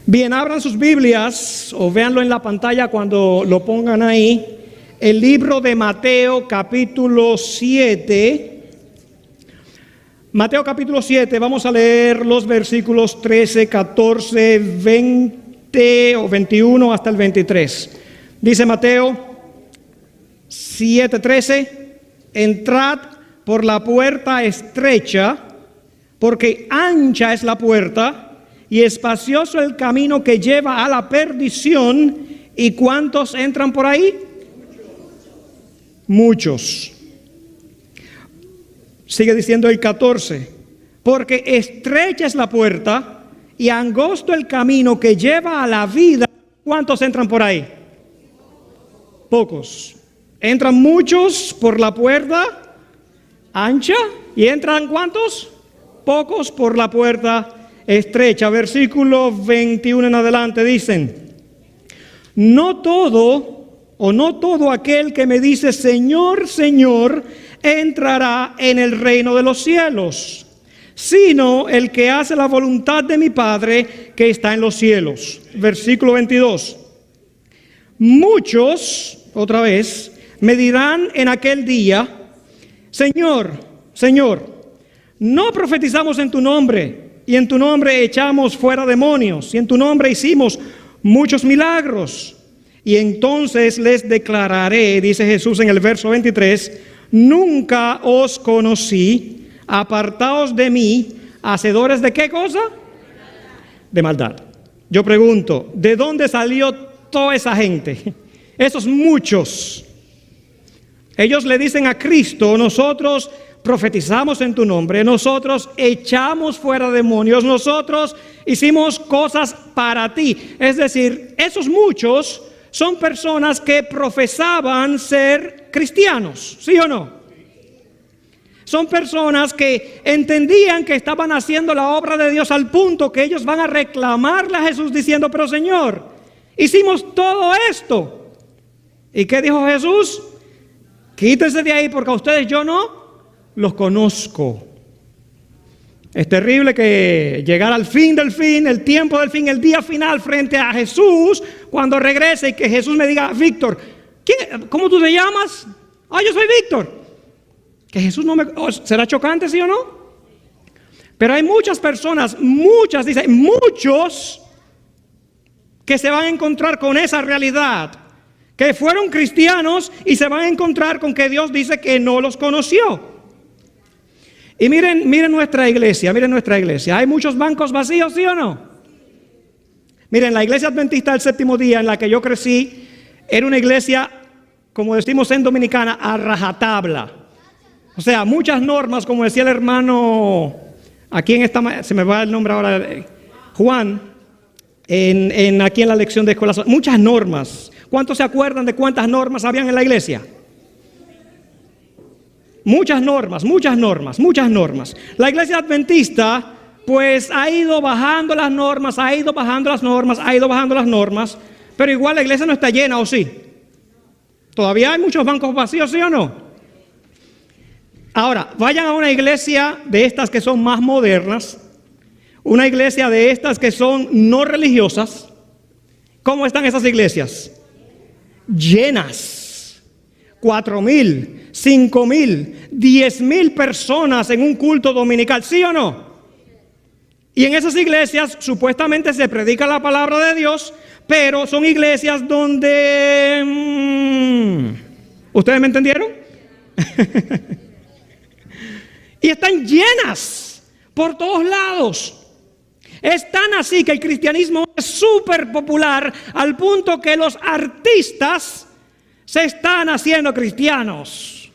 Bien, abran sus Biblias o véanlo en la pantalla cuando lo pongan ahí. El libro de Mateo capítulo 7. Mateo capítulo 7, vamos a leer los versículos 13, 14, 20 o 21 hasta el 23. Dice Mateo 7:13, entrad por la puerta estrecha, porque ancha es la puerta y espacioso el camino que lleva a la perdición. ¿Y cuántos entran por ahí? Muchos. Sigue diciendo el 14, porque estrecha es la puerta y angosto el camino que lleva a la vida. ¿Cuántos entran por ahí? Pocos. Entran muchos por la puerta ancha y entran ¿cuántos? Pocos por la puerta estrecha. Versículo 21 en adelante dicen: no todo aquel que me dice Señor, Señor, entrará en el reino de los cielos, sino el que hace la voluntad de mi Padre que está en los cielos. Versículo 22. Muchos, otra vez, me dirán en aquel día: Señor, Señor, no profetizamos en tu nombre, y en tu nombre echamos fuera demonios, y en tu nombre hicimos muchos milagros. Y entonces les declararé, dice Jesús en el verso 23, nunca os conocí, apartaos de mí, hacedores de ¿qué cosa? De maldad. Yo pregunto, ¿de dónde salió toda esa gente? Esos muchos. Ellos le dicen a Cristo: nosotros profetizamos en tu nombre, nosotros echamos fuera demonios, nosotros hicimos cosas para ti. Es decir, esos muchos son personas que profesaban ser cristianos, ¿sí o no? Son personas que entendían que estaban haciendo la obra de Dios al punto que ellos van a reclamarle a Jesús diciendo: pero Señor, hicimos todo esto. ¿Y qué dijo Jesús? Quítense de ahí, porque a ustedes yo no los conozco. Es terrible que llegar al fin del fin, el tiempo del fin, el día final frente a Jesús, cuando regrese y que Jesús me diga: Víctor, ¿cómo tú te llamas? Yo soy Víctor. Que Jesús no me... ¿será chocante, sí o no? Pero hay muchas personas, muchos que se van a encontrar con esa realidad, que fueron cristianos y se van a encontrar con que Dios dice que no los conoció. Y miren nuestra iglesia, hay muchos bancos vacíos, ¿sí o no? Miren, la iglesia adventista del séptimo día en la que yo crecí, era una iglesia, como decimos en Dominicana, a rajatabla. O sea, muchas normas, como decía el hermano, aquí en esta, se me va el nombre ahora, Juan, aquí en la lección de escuela, muchas normas. ¿Cuántos se acuerdan de cuántas normas habían en la iglesia? Muchas normas. La iglesia adventista pues ha ido bajando las normas, pero igual la iglesia no está llena, ¿o sí? Todavía hay muchos bancos vacíos, ¿sí o no? Ahora, vayan a una iglesia de estas que son más modernas, una iglesia de estas que son no religiosas. ¿Cómo están esas iglesias? Llenas. 4,000, 5,000, 10,000 personas en un culto dominical, ¿sí o no? Y en esas iglesias supuestamente se predica la palabra de Dios, pero son iglesias donde... ¿ustedes me entendieron? Y están llenas por todos lados. Es tan así que el cristianismo es súper popular al punto que los artistas se están haciendo cristianos.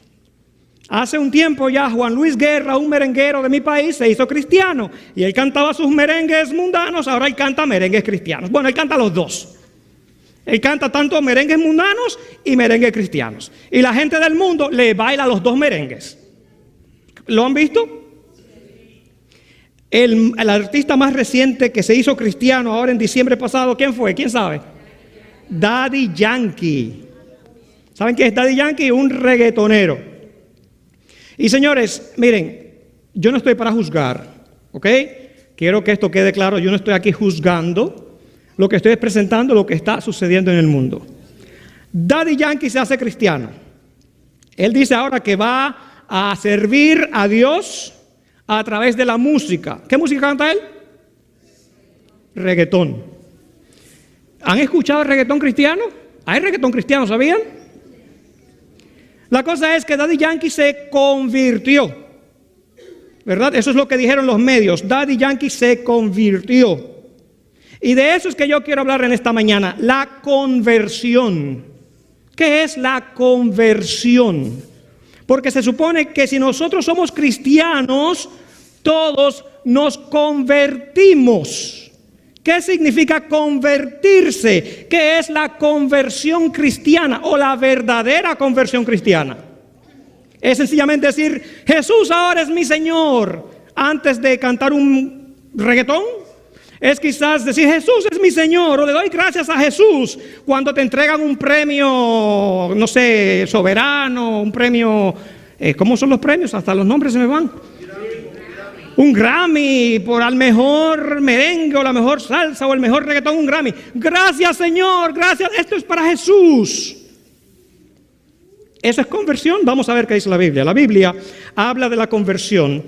Hace un tiempo ya Juan Luis Guerra, un merenguero de mi país, se hizo cristiano. Y él cantaba sus merengues mundanos, ahora él canta merengues cristianos. Bueno, él canta los dos. Él canta tanto merengues mundanos y merengues cristianos. Y la gente del mundo le baila los dos merengues. ¿Lo han visto? El artista más reciente que se hizo cristiano ahora en diciembre pasado, ¿quién fue? ¿Quién sabe? Daddy Yankee. ¿Saben qué es Daddy Yankee? Un reggaetonero. Y señores, miren, yo no estoy para juzgar, ¿ok? Quiero que esto quede claro, yo no estoy aquí juzgando lo que estoy presentando, lo que está sucediendo en el mundo. Daddy Yankee se hace cristiano. Él dice ahora que va a servir a Dios a través de la música. ¿Qué música canta él? Reggaetón. ¿Han escuchado el reggaetón cristiano? ¿Hay reggaetón cristiano, sabían? La cosa es que Daddy Yankee se convirtió, ¿verdad? Eso es lo que dijeron los medios. Daddy Yankee se convirtió. Y de eso es que yo quiero hablar en esta mañana. La conversión. ¿Qué es la conversión? Porque se supone que si nosotros somos cristianos, todos nos convertimos. ¿Qué significa convertirse? ¿Qué es la conversión cristiana o la verdadera conversión cristiana? Es sencillamente decir, Jesús ahora es mi Señor, antes de cantar un reggaetón. Es quizás decir, Jesús es mi Señor, o le doy gracias a Jesús cuando te entregan un premio, no sé, soberano, un premio, ¿cómo son los premios? Hasta los nombres se me van. Un Grammy por al mejor merengue o la mejor salsa o el mejor reggaetón, un Grammy. Gracias, Señor, gracias. Esto es para Jesús. ¿Eso es conversión? Vamos a ver qué dice la Biblia. La Biblia habla de la conversión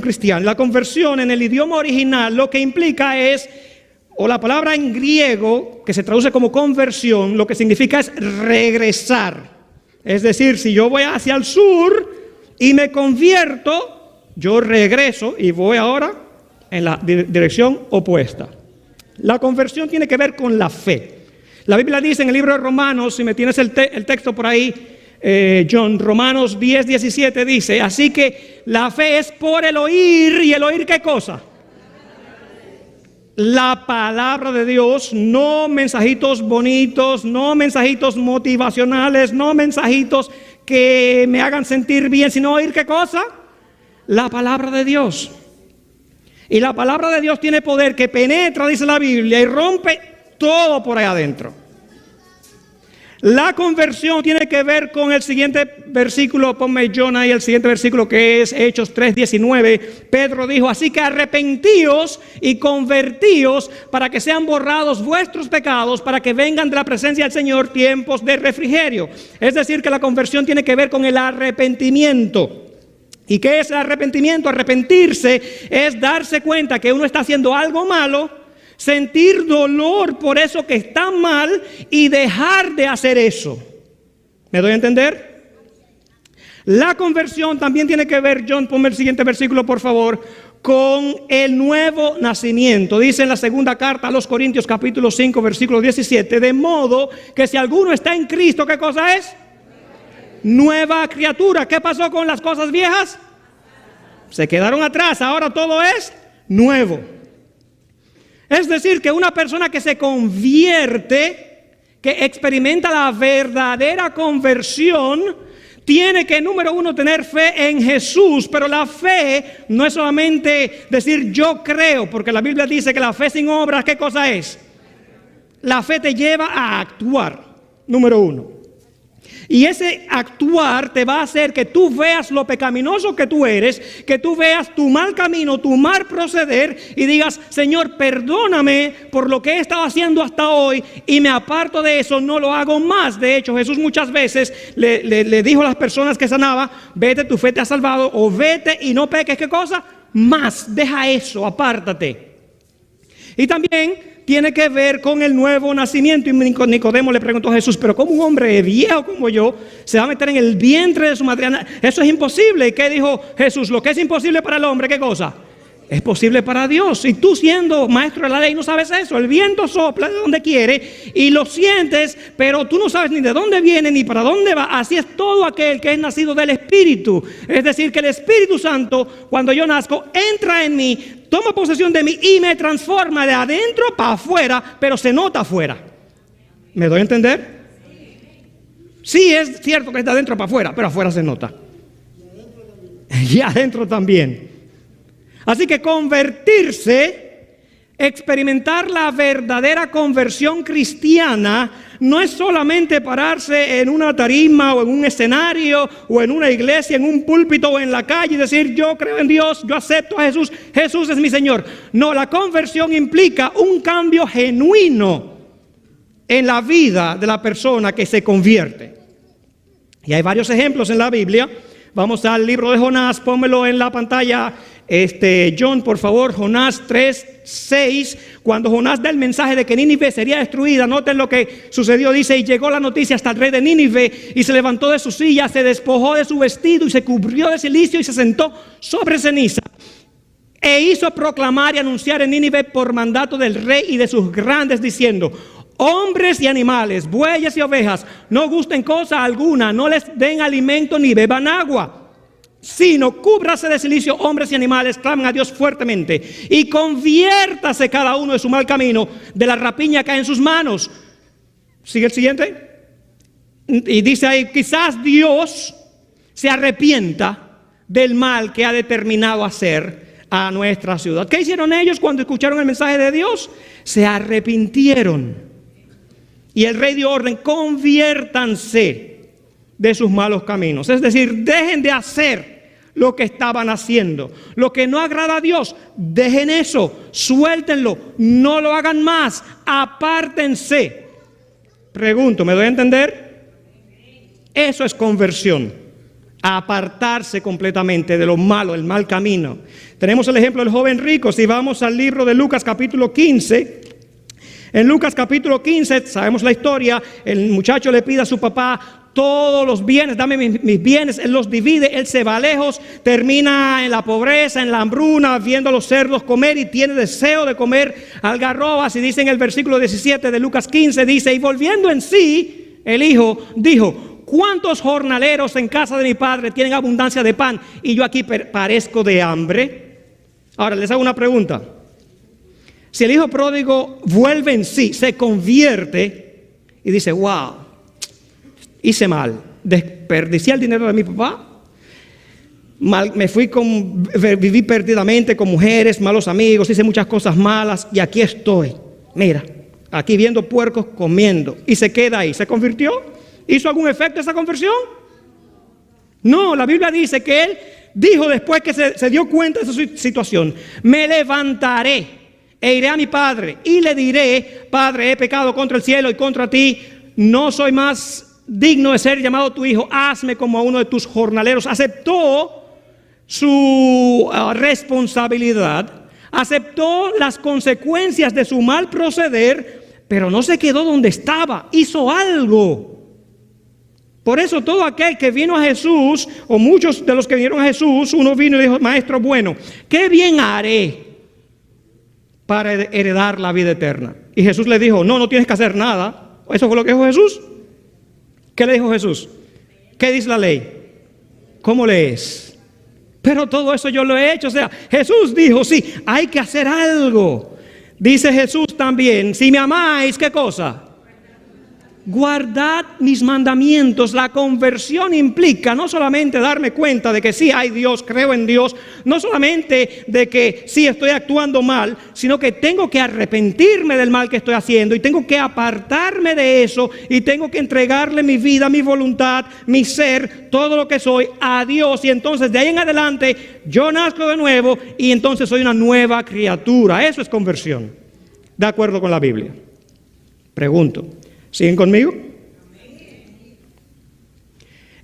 cristiana. La conversión en el idioma original lo que implica es, o la palabra en griego que se traduce como conversión, lo que significa es regresar. Es decir, si yo voy hacia el sur y me convierto, yo regreso y voy ahora en la dirección opuesta. La conversión tiene que ver con la fe. La Biblia dice en el libro de Romanos, si me tienes el texto por ahí, John, Romanos 10, 17 dice, así que la fe es por el oír, ¿y el oír qué cosa? La palabra de Dios, no mensajitos bonitos, no mensajitos motivacionales, no mensajitos que me hagan sentir bien, sino oír qué cosa? La palabra de Dios. Y la palabra de Dios tiene poder que penetra, dice la Biblia, y rompe todo por ahí adentro. La conversión tiene que ver con el siguiente versículo, ponme John ahí, el siguiente versículo que es Hechos 3:19. Pedro dijo, así que arrepentíos y convertíos para que sean borrados vuestros pecados, para que vengan de la presencia del Señor tiempos de refrigerio. Es decir, que la conversión tiene que ver con el arrepentimiento. ¿Y qué es el arrepentimiento? Arrepentirse es darse cuenta que uno está haciendo algo malo, sentir dolor por eso que está mal y dejar de hacer eso. ¿Me doy a entender? La conversión también tiene que ver, John, ponme el siguiente versículo por favor, con el nuevo nacimiento. Dice en la segunda carta a los Corintios capítulo 5 versículo 17, de modo que si alguno está en Cristo, ¿qué cosa es? Nueva criatura. ¿Qué pasó con las cosas viejas? Se quedaron atrás, ahora todo es nuevo. Es decir, que una persona que se convierte, que experimenta la verdadera conversión, tiene que, número uno, tener fe en Jesús. Pero la fe no es solamente decir yo creo, porque la Biblia dice que la fe sin obras, ¿qué cosa es? La fe te lleva a actuar, número uno. Y ese actuar te va a hacer que tú veas lo pecaminoso que tú eres, que tú veas tu mal camino, tu mal proceder y digas, Señor, perdóname por lo que he estado haciendo hasta hoy y me aparto de eso, no lo hago más. De hecho, Jesús muchas veces le dijo a las personas que sanaba, vete, tu fe te ha salvado, o vete y no peques, ¿qué cosa? Más, deja eso, apártate. Y también tiene que ver con el nuevo nacimiento. Y Nicodemo le preguntó a Jesús, pero ¿cómo un hombre viejo como yo se va a meter en el vientre de su madre? Eso es imposible. ¿Y qué dijo Jesús? Lo que es imposible para el hombre, ¿qué cosa? Es posible para Dios. Y tú, siendo maestro de la ley, no sabes eso. El viento sopla de donde quiere y lo sientes, pero tú no sabes ni de dónde viene ni para dónde va. Así es todo aquel que es nacido del Espíritu. Es decir, que el Espíritu Santo, cuando yo nazco, entra en mí, toma posesión de mí y me transforma de adentro para afuera, pero se nota afuera. ¿Me doy a entender? Sí, es cierto que es de adentro para afuera, pero afuera se nota. Y adentro también. Así que convertirse, experimentar la verdadera conversión cristiana, no es solamente pararse en una tarima o en un escenario o en una iglesia, en un púlpito o en la calle y decir yo creo en Dios, yo acepto a Jesús, Jesús es mi Señor. No, la conversión implica un cambio genuino en la vida de la persona que se convierte. Y hay varios ejemplos en la Biblia. Vamos al libro de Jonás, pónmelo en la pantalla, John, por favor, Jonás 3:6. Cuando Jonás da el mensaje de que Nínive sería destruida, noten lo que sucedió, dice, y llegó la noticia hasta el rey de Nínive, y se levantó de su silla, se despojó de su vestido, y se cubrió de cilicio, y se sentó sobre ceniza, e hizo proclamar y anunciar en Nínive por mandato del rey y de sus grandes, diciendo, hombres y animales, bueyes y ovejas, no gusten cosa alguna, no les den alimento ni beban agua, sino cúbrase de cilicio hombres y animales, clamen a Dios fuertemente y conviértase cada uno de su mal camino, de la rapiña que hay en sus manos. Sigue el siguiente. Y dice ahí, quizás Dios se arrepienta del mal que ha determinado hacer a nuestra ciudad. ¿Qué hicieron ellos cuando escucharon el mensaje de Dios? Se arrepintieron. Y el rey dio orden, conviértanse de sus malos caminos. Es decir, dejen de hacer lo que estaban haciendo. Lo que no agrada a Dios, dejen eso, suéltenlo, no lo hagan más, apártense. Pregunto, ¿me doy a entender? Eso es conversión, apartarse completamente de lo malo, el mal camino. Tenemos el ejemplo del joven rico. Si vamos al libro de Lucas capítulo 15, en Lucas capítulo 15, sabemos la historia, el muchacho le pide a su papá todos los bienes, dame mis bienes, él los divide, él se va lejos, termina en la pobreza, en la hambruna, viendo a los cerdos comer y tiene deseo de comer algarrobas. Y dice en el versículo 17 de Lucas 15, dice, y volviendo en sí, el hijo dijo, ¿cuántos jornaleros en casa de mi padre tienen abundancia de pan y yo aquí parezco de hambre? Ahora les hago una pregunta. Si el hijo pródigo vuelve en sí, se convierte y dice, wow, hice mal, desperdicié el dinero de mi papá, viví perdidamente con mujeres, malos amigos, hice muchas cosas malas y aquí estoy, mira, aquí viendo puercos comiendo, y se queda ahí. ¿Se convirtió? ¿Hizo algún efecto esa conversión? No, la Biblia dice que él dijo después que se dio cuenta de su situación, me levantaré e iré a mi padre y le diré, Padre, he pecado contra el cielo y contra ti, no soy más digno de ser llamado tu hijo, hazme como a uno de tus jornaleros. Aceptó su responsabilidad, aceptó las consecuencias de su mal proceder, pero no se quedó donde estaba, hizo algo. Por eso todo aquel que vino a Jesús, o muchos de los que vinieron a Jesús, uno vino y dijo, maestro bueno, ¿qué bien haré para heredar la vida eterna? Y Jesús le dijo, no tienes que hacer nada. Eso fue lo que dijo Jesús. ¿Qué le dijo Jesús? ¿Qué dice la ley? ¿Cómo lees? Pero todo eso yo lo he hecho. O sea, Jesús dijo, sí, hay que hacer algo. Dice Jesús también, si me amáis, ¿qué cosa? Guardad mis mandamientos. La conversión implica no solamente darme cuenta de que sí hay Dios, creo en Dios, no solamente de que sí estoy actuando mal, sino que tengo que arrepentirme del mal que estoy haciendo y tengo que apartarme de eso y tengo que entregarle mi vida, mi voluntad, mi ser, todo lo que soy a Dios. Y entonces de ahí en adelante yo nazco de nuevo y entonces soy una nueva criatura. Eso es conversión, de acuerdo con la Biblia. Pregunto, ¿siguen conmigo?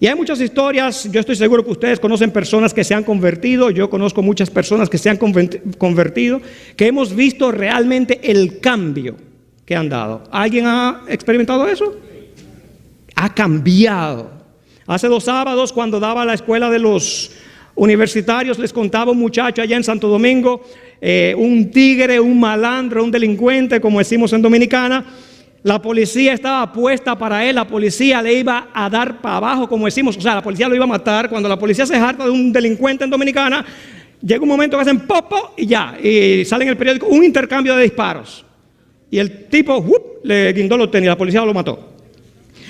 Y hay muchas historias. Yo estoy seguro que ustedes conocen personas que se han convertido. Yo conozco muchas personas que se han convertido, que hemos visto realmente el cambio que han dado. ¿Alguien ha experimentado eso? Ha cambiado. Hace 2 sábados, cuando daba la escuela de los universitarios, les contaba un muchacho allá en Santo Domingo, un tigre, un malandro, un delincuente, como decimos en Dominicana. La policía estaba puesta para él, la policía le iba a dar para abajo, como decimos, o sea, la policía lo iba a matar. Cuando la policía se harta de un delincuente en Dominicana, llega un momento que hacen popo y ya, y sale en el periódico un intercambio de disparos. Y el tipo le guindó los tenis, la policía lo mató.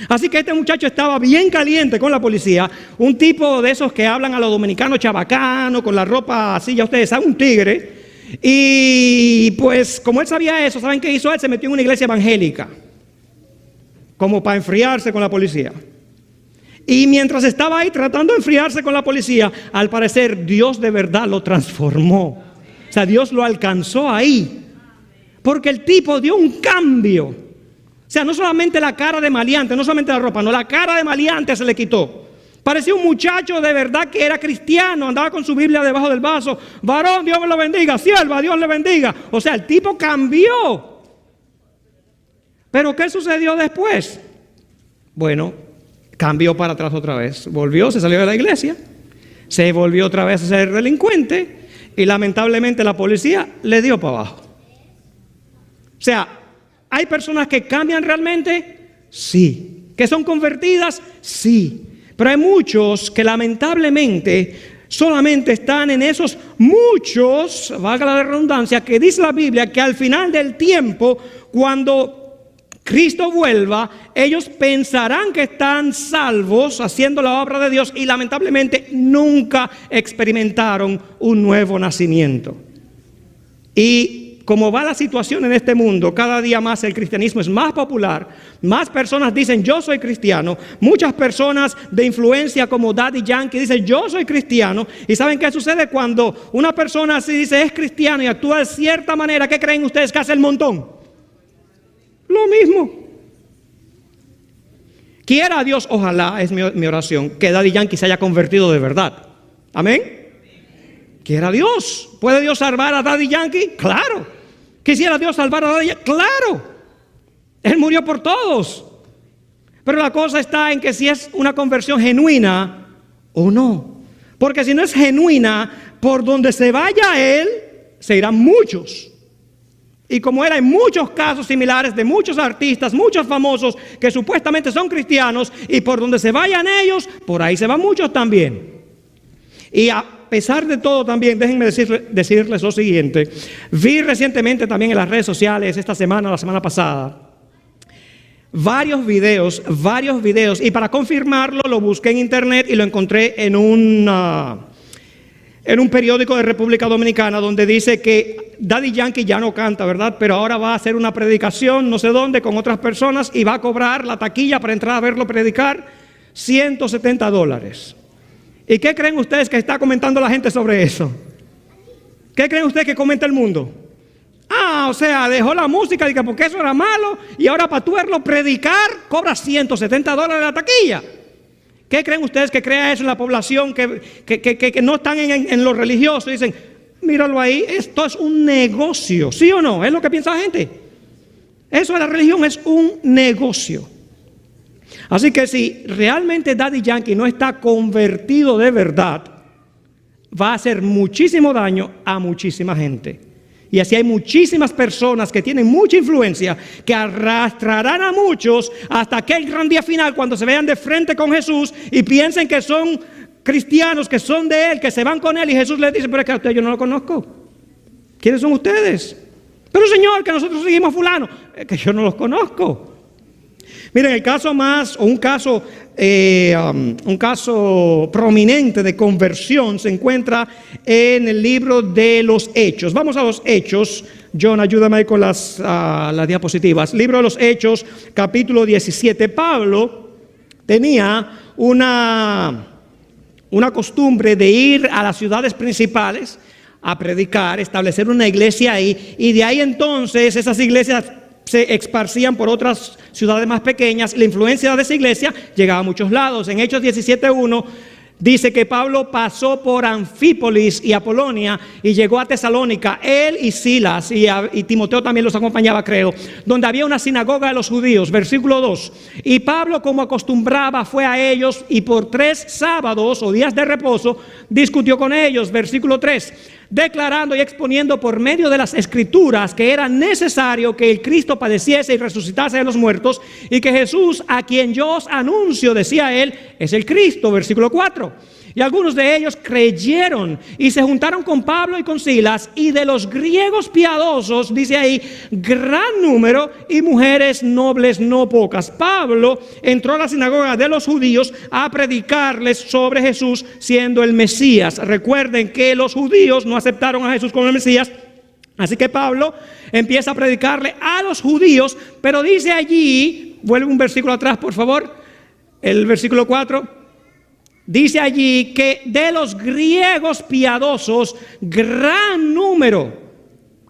Así que este muchacho estaba bien caliente con la policía, un tipo de esos que hablan a los dominicanos chabacano, con la ropa así, ya ustedes saben, un tigre. Y pues como él sabía eso, ¿saben qué hizo él? Se metió en una iglesia evangélica. como para enfriarse con la policía. Y mientras estaba ahí tratando de enfriarse con la policía, al parecer Dios de verdad lo transformó. O sea, Dios lo alcanzó ahí. Porque el tipo dio un cambio. O sea, no solamente la cara de maleante, no solamente la ropa, no, la cara de maleante se le quitó. Parecía un muchacho de verdad que era cristiano, andaba con su Biblia debajo del vaso. Varón, Dios me lo bendiga, sierva, Dios le bendiga. O sea, el tipo cambió. Pero ¿qué sucedió después? Bueno, cambió para atrás otra vez. Volvió, se salió de la iglesia, se volvió otra vez a ser delincuente y lamentablemente la policía le dio para abajo. O sea, ¿hay personas que cambian realmente? Sí. ¿Que son convertidas? Sí. Pero hay muchos que lamentablemente solamente están en esos muchos, valga la redundancia, que dice la Biblia que al final del tiempo, cuando Cristo vuelva, ellos pensarán que están salvos haciendo la obra de Dios y lamentablemente nunca experimentaron un nuevo nacimiento. Y como va la situación en este mundo, cada día más el cristianismo es más popular, más personas dicen yo soy cristiano, muchas personas de influencia como Daddy Yankee dicen yo soy cristiano, y ¿saben qué sucede cuando una persona así dice es cristiano y actúa de cierta manera? ¿Qué creen ustedes que hace el montón? Lo mismo. Quiera Dios, ojalá, es mi oración, que Daddy Yankee se haya convertido de verdad. Amén. Quiera Dios. ¿Puede Dios salvar a Daddy Yankee? Claro. ¿Quisiera Dios salvar a Daddy Yankee? Claro. Él murió por todos. Pero la cosa está en que si es una conversión genuina o no. Porque si no es genuina, por donde se vaya él, se irán muchos. Y como era en muchos casos similares de muchos artistas, muchos famosos que supuestamente son cristianos, y por donde se vayan ellos, por ahí se van muchos también. Y a pesar de todo también, déjenme decirles lo siguiente. Vi recientemente también en las redes sociales, esta semana o la semana pasada, varios videos, y para confirmarlo lo busqué en internet y lo encontré en un periódico de República Dominicana, donde dice que Daddy Yankee ya no canta, ¿verdad? Pero ahora va a hacer una predicación no sé dónde con otras personas y va a cobrar la taquilla para entrar a verlo predicar $170. ¿Y qué creen ustedes que está comentando la gente sobre eso? ¿Qué creen ustedes que comenta el mundo? O sea, dejó la música porque eso era malo y ahora para tú verlo predicar cobra $170 la taquilla. ¿Qué creen ustedes que crea eso en la población que no están en lo religioso? Dicen, míralo ahí, esto es un negocio, ¿sí o no? Es lo que piensa la gente. Eso de la religión es un negocio. Así que si realmente Daddy Yankee no está convertido de verdad, va a hacer muchísimo daño a muchísima gente. Y así hay muchísimas personas que tienen mucha influencia, que arrastrarán a muchos hasta aquel gran día final cuando se vean de frente con Jesús y piensen que son cristianos, que son de Él, que se van con Él, y Jesús les dice, pero es que a usted yo no lo conozco. ¿Quiénes son ustedes? Pero Señor, que nosotros seguimos a fulano. Es que yo no los conozco. Miren, un caso prominente de conversión se encuentra en el libro de los Hechos. Vamos a los Hechos. John, ayúdame ahí con las diapositivas. Libro de los Hechos, capítulo 17. Pablo tenía una costumbre de ir a las ciudades principales a predicar, establecer una iglesia ahí, y de ahí entonces esas iglesias se esparcían por otras ciudades más pequeñas. La influencia de esa iglesia llegaba a muchos lados. En Hechos 17:1 dice que Pablo pasó por Anfípolis y Apolonia y llegó a Tesalónica, él y Silas, y Timoteo también los acompañaba, creo, donde había una sinagoga de los judíos. Versículo 2. Y Pablo, como acostumbraba, fue a ellos y por 3 sábados o días de reposo discutió con ellos. Versículo 3. Declarando y exponiendo por medio de las Escrituras que era necesario que el Cristo padeciese y resucitase de los muertos, y que Jesús, a quien yo os anuncio, decía él, es el Cristo. Versículo 4. Y algunos de ellos creyeron y se juntaron con Pablo y con Silas, y de los griegos piadosos, dice ahí, gran número, y mujeres nobles no pocas. Pablo entró a la sinagoga de los judíos a predicarles sobre Jesús siendo el Mesías. Recuerden que los judíos no aceptaron a Jesús como el Mesías. Así que Pablo empieza a predicarle a los judíos, pero dice allí vuelve un versículo atrás, por favor, el versículo 4. Dice allí que de los griegos piadosos, gran número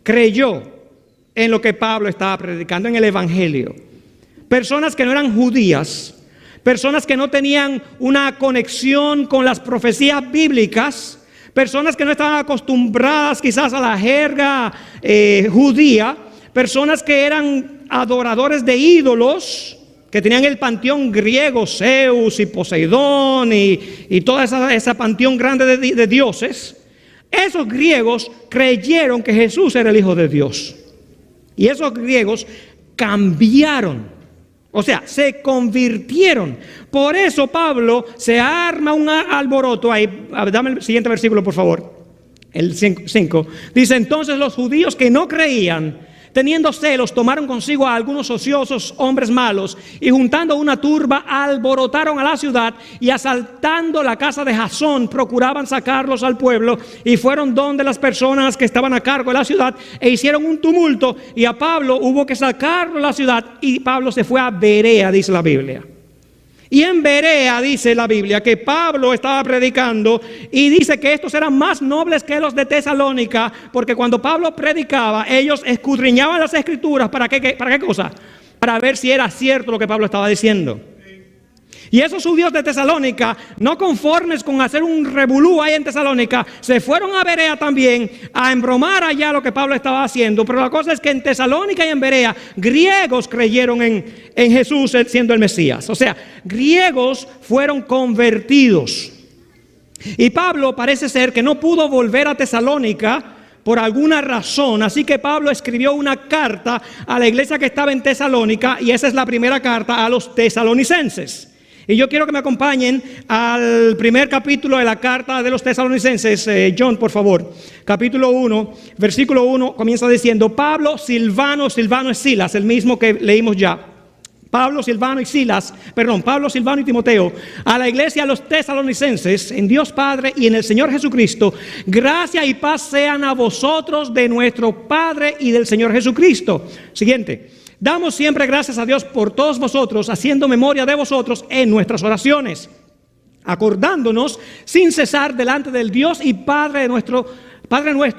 creyó en lo que Pablo estaba predicando, en el Evangelio. Personas que no eran judías, personas que no tenían una conexión con las profecías bíblicas, personas que no estaban acostumbradas quizás a la jerga judía, personas que eran adoradores de ídolos, que tenían el panteón griego, Zeus y Poseidón y toda esa panteón grande de dioses. Esos griegos creyeron que Jesús era el Hijo de Dios. Y esos griegos cambiaron. O sea, se convirtieron. Por eso Pablo se arma un alboroto ahí. Dame el siguiente versículo, por favor. El 5. Dice, entonces los judíos que no creían, teniendo celos, tomaron consigo a algunos ociosos hombres malos y juntando una turba alborotaron a la ciudad y asaltando la casa de Jasón procuraban sacarlos al pueblo y fueron donde las personas que estaban a cargo de la ciudad e hicieron un tumulto y a Pablo hubo que sacarlo de la ciudad y Pablo se fue a Berea, dice la Biblia. Y en Berea dice la Biblia que Pablo estaba predicando y dice que estos eran más nobles que los de Tesalónica, porque cuando Pablo predicaba, ellos escudriñaban las escrituras. ¿Para qué cosa? Para ver si era cierto lo que Pablo estaba diciendo. Y esos judíos de Tesalónica, no conformes con hacer un revolú ahí en Tesalónica, se fueron a Berea también a embromar allá lo que Pablo estaba haciendo. Pero la cosa es que en Tesalónica y en Berea, griegos creyeron en Jesús siendo el Mesías. O sea, griegos fueron convertidos. Y Pablo parece ser que no pudo volver a Tesalónica por alguna razón, así que Pablo escribió una carta a la iglesia que estaba en Tesalónica y esa es la primera carta a los tesalonicenses. Y yo quiero que me acompañen al primer capítulo de la carta de los tesalonicenses. John, por favor. Capítulo 1, versículo 1, comienza diciendo: Pablo, Silvano es Silas, el mismo que leímos ya. Pablo, Silvano y Timoteo, a la iglesia de los tesalonicenses, en Dios Padre y en el Señor Jesucristo, gracia y paz sean a vosotros de nuestro Padre y del Señor Jesucristo. Siguiente. Damos siempre gracias a Dios por todos vosotros, haciendo memoria de vosotros en nuestras oraciones, acordándonos sin cesar delante del Dios y Padre nuestro,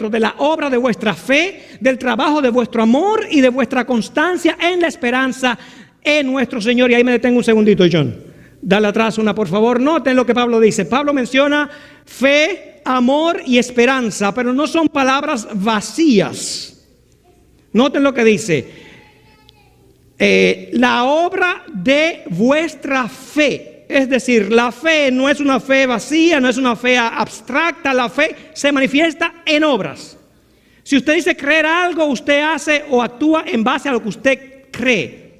de la obra de vuestra fe, del trabajo de vuestro amor y de vuestra constancia en la esperanza en nuestro Señor. Y ahí me detengo un segundito, John. Dale atrás una, por favor. Noten lo que Pablo dice. Pablo menciona fe, amor y esperanza, pero no son palabras vacías. Noten lo que dice. La obra de vuestra fe. Es decir, la fe no es una fe vacía, no es una fe abstracta. La fe se manifiesta en obras. Si usted dice creer algo, usted hace o actúa en base a lo que usted cree.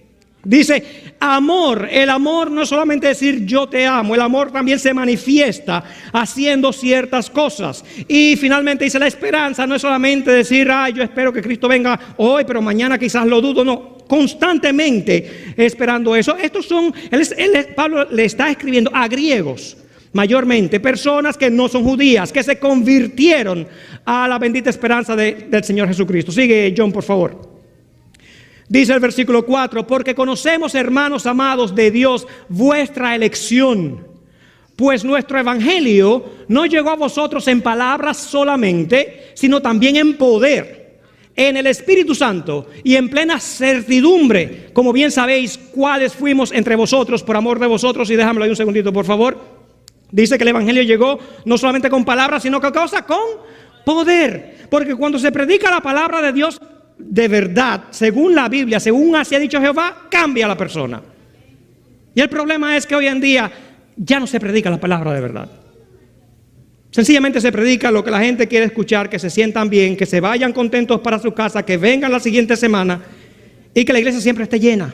Dice amor. El amor no es solamente decir yo te amo, el amor también se manifiesta haciendo ciertas cosas. Y finalmente dice la esperanza. No es solamente decir yo espero que Cristo venga hoy, pero mañana quizás lo dudo. No, constantemente esperando eso. Estos son, Pablo le está escribiendo a griegos, mayormente personas que no son judías, que se convirtieron a la bendita esperanza del Señor Jesucristo. Sigue, John, por favor. Dice el versículo 4, porque conocemos, hermanos amados de Dios, vuestra elección, pues nuestro evangelio no llegó a vosotros en palabras solamente, sino también en poder, en el Espíritu Santo y en plena certidumbre, como bien sabéis cuáles fuimos entre vosotros por amor de vosotros. Y déjamelo ahí un segundito, por favor. Dice que el evangelio llegó no solamente con palabras, sino que cosa con poder, porque cuando se predica la palabra de Dios de verdad, según la Biblia, según así ha dicho Jehová, cambia a la persona. Y el problema es que hoy en día ya no se predica la palabra de verdad. Sencillamente se predica lo que la gente quiere escuchar, que se sientan bien, que se vayan contentos para su casa, que vengan la siguiente semana y que la iglesia siempre esté llena.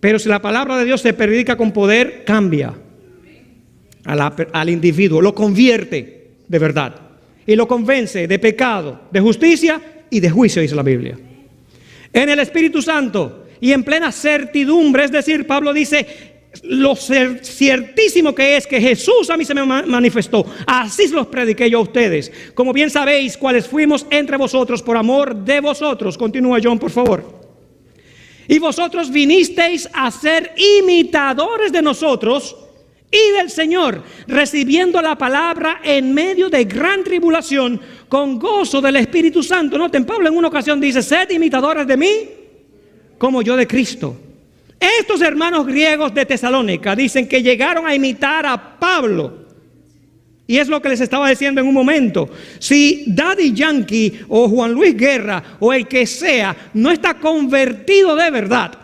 Pero si la palabra de Dios se predica con poder, cambia al individuo, lo convierte de verdad. Y lo convence de pecado, de justicia y de juicio, dice la Biblia. En el Espíritu Santo y en plena certidumbre, es decir, Pablo dice, lo ciertísimo que es que Jesús a mí se me manifestó, así los prediqué yo a ustedes. Como bien sabéis, cuáles fuimos entre vosotros por amor de vosotros. Continúa, John, por favor. Y vosotros vinisteis a ser imitadores de nosotros y del Señor, recibiendo la palabra en medio de gran tribulación, con gozo del Espíritu Santo. Noten, Pablo en una ocasión dice: sed imitadores de mí, como yo de Cristo. Estos hermanos griegos de Tesalónica dicen que llegaron a imitar a Pablo. Y es lo que les estaba diciendo en un momento. Si Daddy Yankee o Juan Luis Guerra o el que sea no está convertido de verdad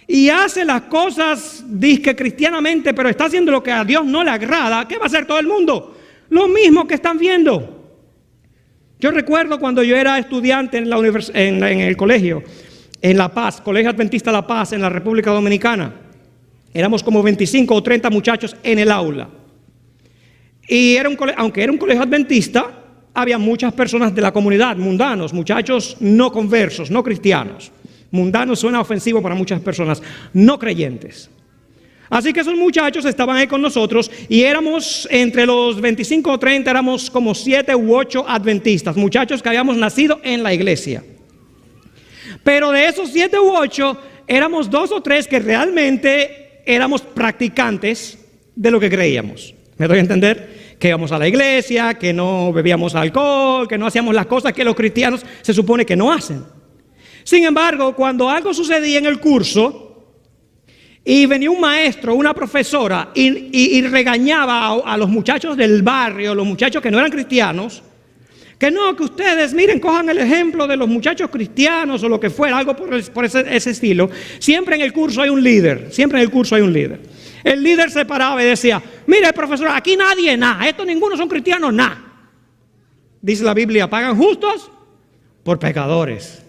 y hace las cosas disque cristianamente, pero está haciendo lo que a Dios no le agrada, ¿qué va a hacer todo el mundo? Lo mismo que están viendo. Yo recuerdo cuando yo era estudiante en el colegio, en La Paz, Colegio Adventista La Paz, en la República Dominicana. Éramos como 25 o 30 muchachos en el aula. Y aunque era un colegio adventista, había muchas personas de la comunidad, mundanos, muchachos no conversos, no cristianos. Mundanos suena ofensivo para muchas personas, no creyentes. Así que esos muchachos estaban ahí con nosotros y éramos entre los 25 o 30, éramos como 7 u 8 adventistas, muchachos que habíamos nacido en la iglesia. Pero de esos 7 u 8, éramos 2 o 3 que realmente éramos practicantes de lo que creíamos. ¿Me doy a entender? Que íbamos a la iglesia, que no bebíamos alcohol, que no hacíamos las cosas que los cristianos se supone que no hacen. Sin embargo, cuando algo sucedía en el curso y venía un maestro, una profesora y regañaba a los muchachos del barrio, los muchachos que no eran cristianos, que no, que ustedes, miren, cojan el ejemplo de los muchachos cristianos o lo que fuera, algo por ese estilo. Siempre en el curso hay un líder, siempre en el curso hay un líder. El líder se paraba y decía: mire, profesor, aquí nadie nada, estos ninguno son cristianos nada. Dice la Biblia: pagan justos por pecadores.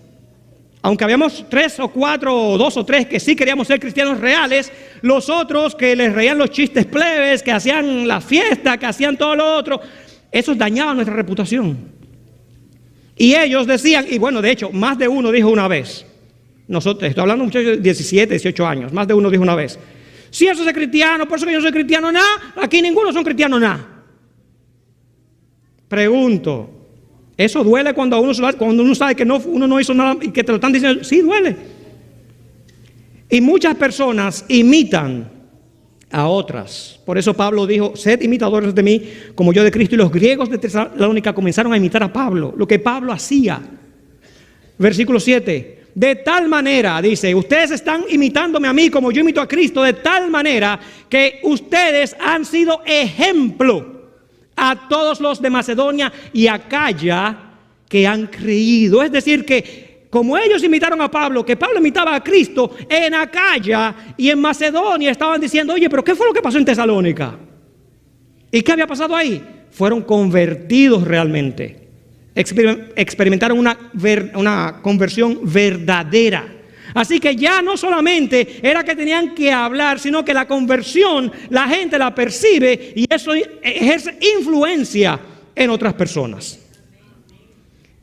Aunque habíamos 3 o 4 o 2 o 3 que sí queríamos ser cristianos reales, los otros que les reían los chistes plebes, que hacían la fiesta, que hacían todo lo otro, esos dañaban nuestra reputación. Y ellos decían, y bueno, de hecho, más de uno dijo una vez, estoy hablando de muchachos de 17, 18 años, más de uno dijo una vez: si eso es cristiano, por eso que yo soy cristiano, nada, aquí ninguno son cristianos, nada. Pregunto, ¿eso duele cuando uno sabe que uno no hizo nada y que te lo están diciendo? Sí, duele. Y muchas personas imitan a otras. Por eso Pablo dijo: sed imitadores de mí, como yo de Cristo. Y los griegos de Tesalónica comenzaron a imitar a Pablo, lo que Pablo hacía. Versículo 7. De tal manera, dice, ustedes están imitándome a mí como yo imito a Cristo, de tal manera que ustedes han sido ejemplo a todos los de Macedonia y Acaya que han creído. Es decir, que como ellos imitaron a Pablo, que Pablo imitaba a Cristo, en Acaya y en Macedonia estaban diciendo: oye, pero ¿qué fue lo que pasó en Tesalónica? ¿Y qué había pasado ahí? Fueron convertidos realmente. Experimentaron una conversión verdadera. Así que ya no solamente era que tenían que hablar, sino que la conversión la gente la percibe y eso ejerce influencia en otras personas.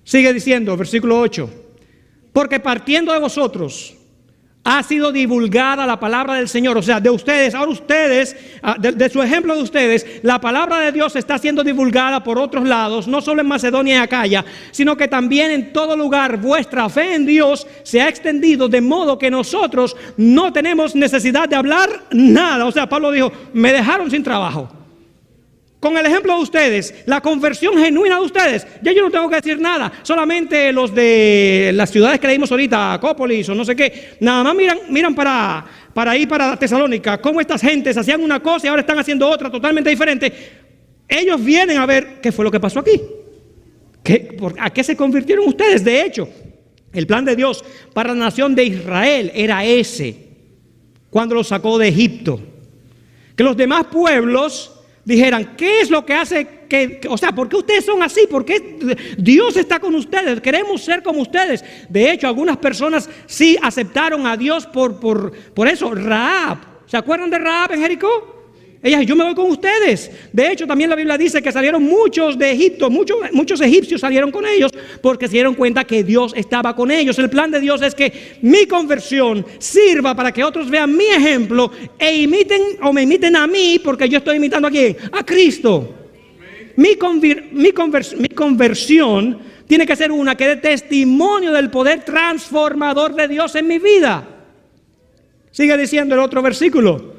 Sigue diciendo, versículo 8: porque partiendo de vosotros ha sido divulgada la palabra del Señor. O sea, de ustedes, ahora ustedes, de su ejemplo de ustedes, la palabra de Dios está siendo divulgada por otros lados, no solo en Macedonia y Acaya, sino que también en todo lugar vuestra fe en Dios se ha extendido, de modo que nosotros no tenemos necesidad de hablar nada. O sea, Pablo dijo: me dejaron sin trabajo. Con el ejemplo de ustedes, la conversión genuina de ustedes, ya yo no tengo que decir nada. Solamente los de las ciudades que leímos ahorita, Acópolis o no sé qué, nada más miran para ir para Tesalónica, cómo estas gentes hacían una cosa y ahora están haciendo otra totalmente diferente. Ellos vienen a ver qué fue lo que pasó aquí. ¿A qué se convirtieron ustedes? De hecho, el plan de Dios para la nación de Israel era ese, cuando los sacó de Egipto. Que los demás pueblos dijeran: ¿qué es lo que hace o sea, ¿por qué ustedes son así? ¿Por qué Dios está con ustedes? Queremos ser como ustedes. De hecho, algunas personas sí aceptaron a Dios por eso. Rahab, ¿se acuerdan de Rahab en Jericó? Ella dijo: yo me voy con ustedes. De hecho, también la Biblia dice que salieron muchos de Egipto, muchos egipcios salieron con ellos porque se dieron cuenta que Dios estaba con ellos. El plan de Dios es que mi conversión sirva para que otros vean mi ejemplo e me imiten a mí, porque yo estoy imitando ¿a quién? A Cristo. Mi conversión tiene que ser una que dé testimonio del poder transformador de Dios en mi vida. Sigue diciendo el otro versículo,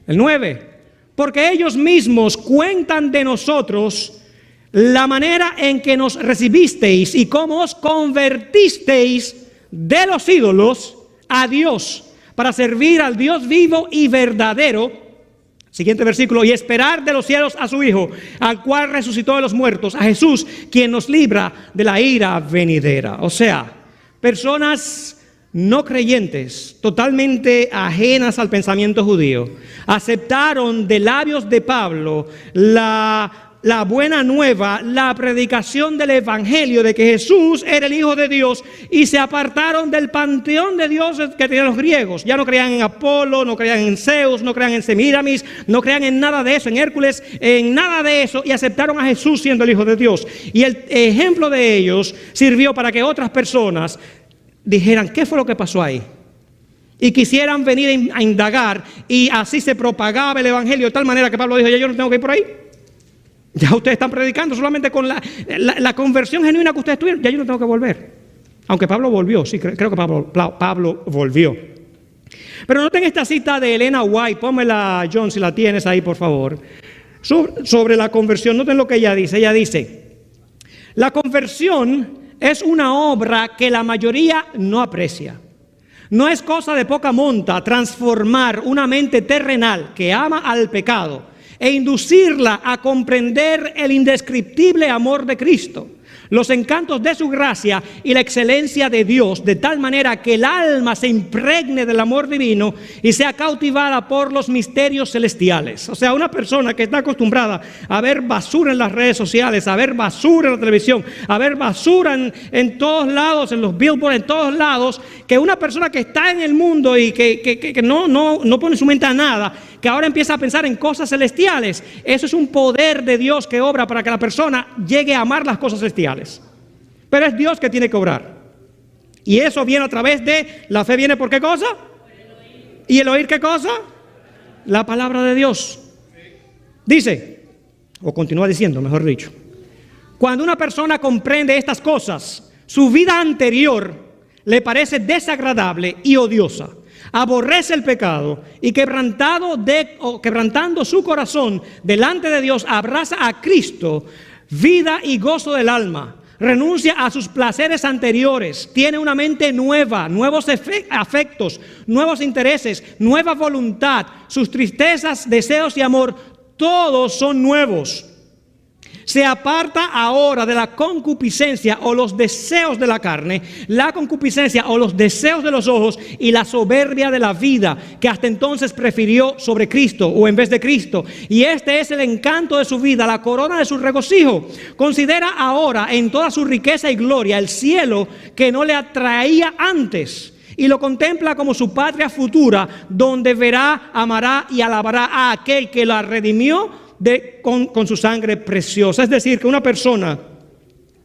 el 9. Porque ellos mismos cuentan de nosotros la manera en que nos recibisteis y cómo os convertisteis de los ídolos a Dios, para servir al Dios vivo y verdadero. Siguiente versículo, y esperar de los cielos a su Hijo, al cual resucitó de los muertos, a Jesús, quien nos libra de la ira venidera. O sea, personas no creyentes, totalmente ajenas al pensamiento judío, aceptaron de labios de Pablo la buena nueva, la predicación del evangelio de que Jesús era el Hijo de Dios, y se apartaron del panteón de dioses que tenían los griegos. Ya no creían en Apolo, no creían en Zeus, no creían en Semíramis, no creían en nada de eso, en Hércules, en nada de eso, y aceptaron a Jesús siendo el Hijo de Dios. Y el ejemplo de ellos sirvió para que otras personas dijeran, ¿qué fue lo que pasó ahí? Y quisieran venir a indagar, y así se propagaba el evangelio de tal manera que Pablo dijo, ya yo no tengo que ir por ahí. Ya ustedes están predicando solamente con la conversión genuina que ustedes tuvieron. Ya yo no tengo que volver. Aunque Pablo volvió, sí, creo que Pablo volvió. Pero noten esta cita de Elena White, pónmela, John, si la tienes ahí, por favor. Sobre la conversión, noten lo que ella dice. Ella dice, la conversión es una obra que la mayoría no aprecia. No es cosa de poca monta transformar una mente terrenal que ama al pecado e inducirla a comprender el indescriptible amor de Cristo, los encantos de su gracia y la excelencia de Dios, de tal manera que el alma se impregne del amor divino y sea cautivada por los misterios celestiales. O sea, una persona que está acostumbrada a ver basura en las redes sociales, a ver basura en la televisión, a ver basura en todos lados, en los billboards, en todos lados, que una persona que está en el mundo y que no pone su mente a nada, que ahora empieza a pensar en cosas celestiales. Eso es un poder de Dios que obra para que la persona llegue a amar las cosas celestiales. Pero es Dios que tiene que obrar. Y eso viene a través de, la fe viene ¿por qué cosa? ¿Y el oír qué cosa? La palabra de Dios. Dice, o continúa diciendo, mejor dicho, cuando una persona comprende estas cosas, su vida anterior le parece desagradable y odiosa. Aborrece el pecado y quebrantando su corazón delante de Dios, abraza a Cristo, vida y gozo del alma. Renuncia a sus placeres anteriores, tiene una mente nueva, nuevos afectos, nuevos intereses, nueva voluntad. Sus tristezas, deseos y amor, todos son nuevos. Se aparta ahora de la concupiscencia o los deseos de la carne, la concupiscencia o los deseos de los ojos y la soberbia de la vida que hasta entonces prefirió sobre Cristo o en vez de Cristo. Y este es el encanto de su vida, la corona de su regocijo. Considera ahora en toda su riqueza y gloria el cielo que no le atraía antes, y lo contempla como su patria futura, donde verá, amará y alabará a aquel que la redimió con su sangre preciosa. Es decir, que una persona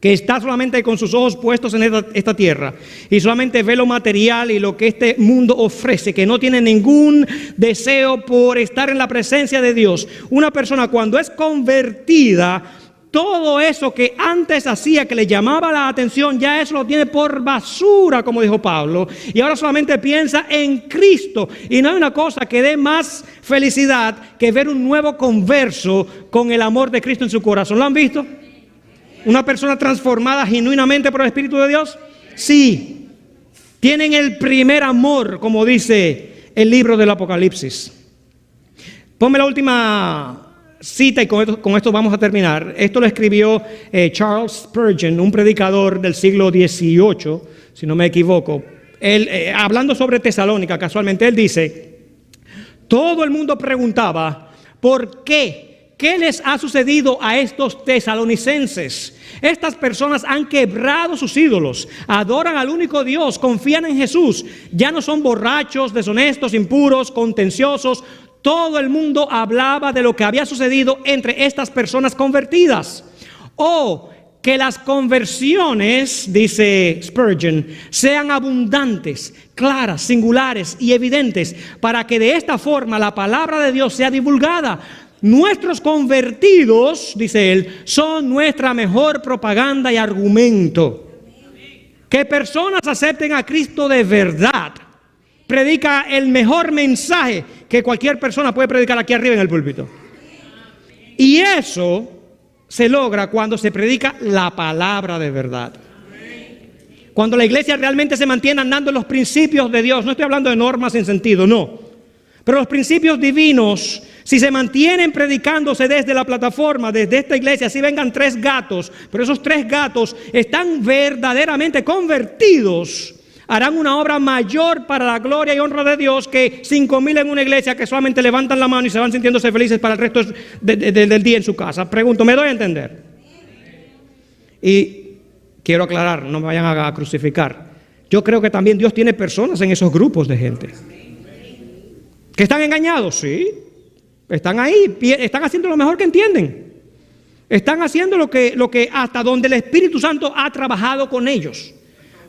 que está solamente con sus ojos puestos en esta tierra y solamente ve lo material y lo que este mundo ofrece, que no tiene ningún deseo por estar en la presencia de Dios, una persona cuando es convertida, todo eso que antes hacía, que le llamaba la atención, ya eso lo tiene por basura, como dijo Pablo, y ahora solamente piensa en Cristo. Y no hay una cosa que dé más felicidad que ver un nuevo converso con el amor de Cristo en su corazón. ¿Lo han visto? ¿Una persona transformada genuinamente por el Espíritu de Dios? Sí. Tienen el primer amor, como dice el libro del Apocalipsis. Ponme la última cita y con esto vamos a terminar. Esto lo escribió Charles Spurgeon, un predicador del siglo XVIII, si no me equivoco. Él, hablando sobre Tesalónica, casualmente, él dice, todo el mundo preguntaba, ¿por qué? ¿Qué les ha sucedido a estos tesalonicenses? Estas personas han quebrado sus ídolos, adoran al único Dios, confían en Jesús, ya no son borrachos, deshonestos, impuros, contenciosos. Todo el mundo hablaba de lo que había sucedido entre estas personas convertidas. O que las conversiones, dice Spurgeon, sean abundantes, claras, singulares y evidentes, para que de esta forma la palabra de Dios sea divulgada. Nuestros convertidos, dice él, son nuestra mejor propaganda y argumento. Que personas acepten a Cristo de verdad predica el mejor mensaje que cualquier persona puede predicar aquí arriba en el púlpito. Y eso se logra cuando se predica la palabra de verdad. Cuando la iglesia realmente se mantiene andando en los principios de Dios. No estoy hablando de normas sin sentido, no. Pero los principios divinos, si se mantienen predicándose desde la plataforma, desde esta iglesia, si vengan 3 gatos, pero esos 3 gatos están verdaderamente convertidos, harán una obra mayor para la gloria y honra de Dios que 5,000 en una iglesia que solamente levantan la mano y se van sintiéndose felices para el resto del día en su casa. Pregunto, ¿me doy a entender? Y quiero aclarar, no me vayan a crucificar. Yo creo que también Dios tiene personas en esos grupos de gente. ¿Que están engañados? Sí. Están ahí, están haciendo lo mejor que entienden. Están haciendo lo que hasta donde el Espíritu Santo ha trabajado con ellos.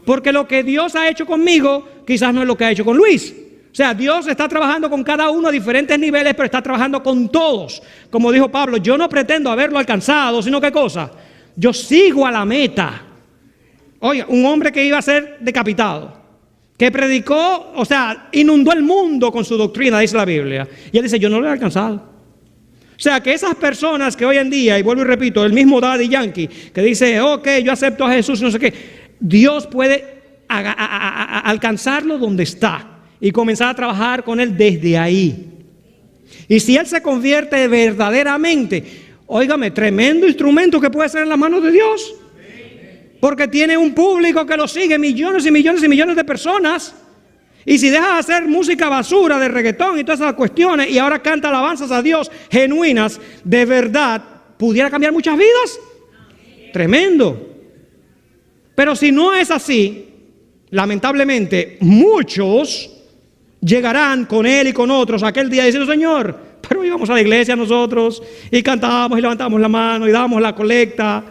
Porque lo que Dios ha hecho conmigo, quizás no es lo que ha hecho con Luis. O sea, Dios está trabajando con cada uno a diferentes niveles, pero está trabajando con todos. Como dijo Pablo, yo no pretendo haberlo alcanzado, sino ¿qué cosa? Yo sigo a la meta. Oiga, un hombre que iba a ser decapitado, que predicó, o sea, inundó el mundo con su doctrina, dice la Biblia. Y él dice, yo no lo he alcanzado. O sea, que esas personas que hoy en día, y vuelvo y repito, el mismo Daddy Yankee, que dice, ok, yo acepto a Jesús, no sé qué, Dios puede alcanzarlo donde está y comenzar a trabajar con él desde ahí. Y si él se convierte verdaderamente, óigame, tremendo instrumento que puede ser en las manos de Dios. Porque tiene un público que lo sigue, millones y millones y millones de personas. Y si deja de hacer música basura de reggaetón y todas esas cuestiones y ahora canta alabanzas a Dios genuinas, de verdad, ¿pudiera cambiar muchas vidas? Tremendo. Pero si no es así, lamentablemente, muchos llegarán con él y con otros aquel día diciendo, Señor, pero íbamos a la iglesia nosotros y cantábamos y levantábamos la mano y dábamos la colecta.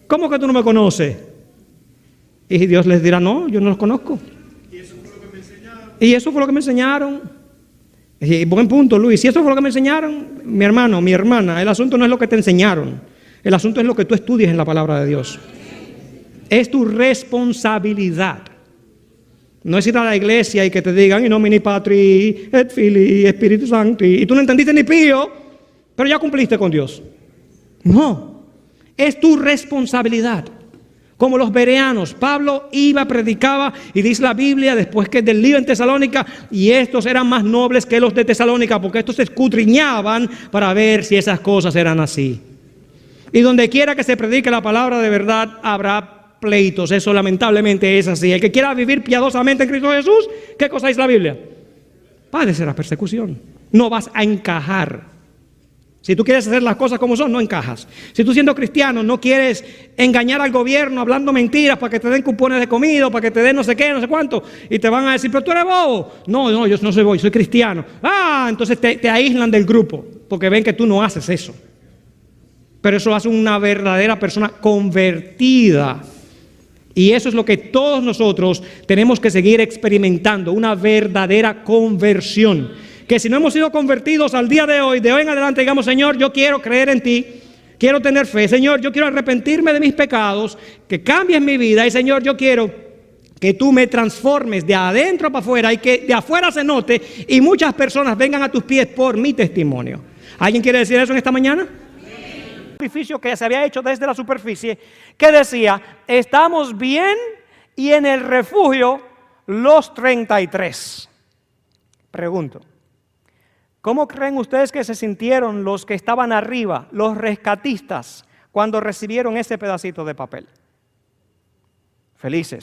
¿Cómo que tú no me conoces? Y Dios les dirá, no, yo no los conozco. Y eso fue lo que me enseñaron. Y eso fue lo que me enseñaron. Y buen punto, Luis. Si eso fue lo que me enseñaron, mi hermano, mi hermana, el asunto no es lo que te enseñaron. El asunto es lo que tú estudias en la palabra de Dios. Es tu responsabilidad. No es ir a la iglesia y que te digan, in nomine Patri, et Filii, Espíritu Santo, y tú no entendiste ni pío, pero ya cumpliste con Dios. No, es tu responsabilidad. Como los bereanos, Pablo iba, predicaba, y dice la Biblia, después que del lío en Tesalónica, y estos eran más nobles que los de Tesalónica, porque estos se escudriñaban para ver si esas cosas eran así. Y donde quiera que se predique la palabra de verdad, habrá pleitos. Eso lamentablemente es así. El que quiera vivir piadosamente en Cristo Jesús, ¿qué cosa dice la Biblia? Padecerá persecución. No vas a encajar. Si tú quieres hacer las cosas como son, no encajas. Si tú siendo cristiano no quieres engañar al gobierno hablando mentiras para que te den cupones de comida, para que te den no sé qué, no sé cuánto, y te van a decir, pero tú eres bobo. No, yo no soy bobo, soy cristiano. Entonces te aíslan del grupo porque ven que tú no haces eso. Pero eso hace una verdadera persona convertida. Y eso es lo que todos nosotros tenemos que seguir experimentando, una verdadera conversión. Que si no hemos sido convertidos al día de hoy en adelante, digamos, Señor, yo quiero creer en ti, quiero tener fe, Señor, yo quiero arrepentirme de mis pecados, que cambies mi vida, y Señor, yo quiero que tú me transformes de adentro para afuera y que de afuera se note y muchas personas vengan a tus pies por mi testimonio. ¿Alguien quiere decir eso en esta mañana? Sacrificio que se había hecho desde la superficie, que decía, estamos bien y en el refugio los 33. Pregunto, ¿cómo creen ustedes que se sintieron los que estaban arriba, los rescatistas, cuando recibieron ese pedacito de papel? Felices.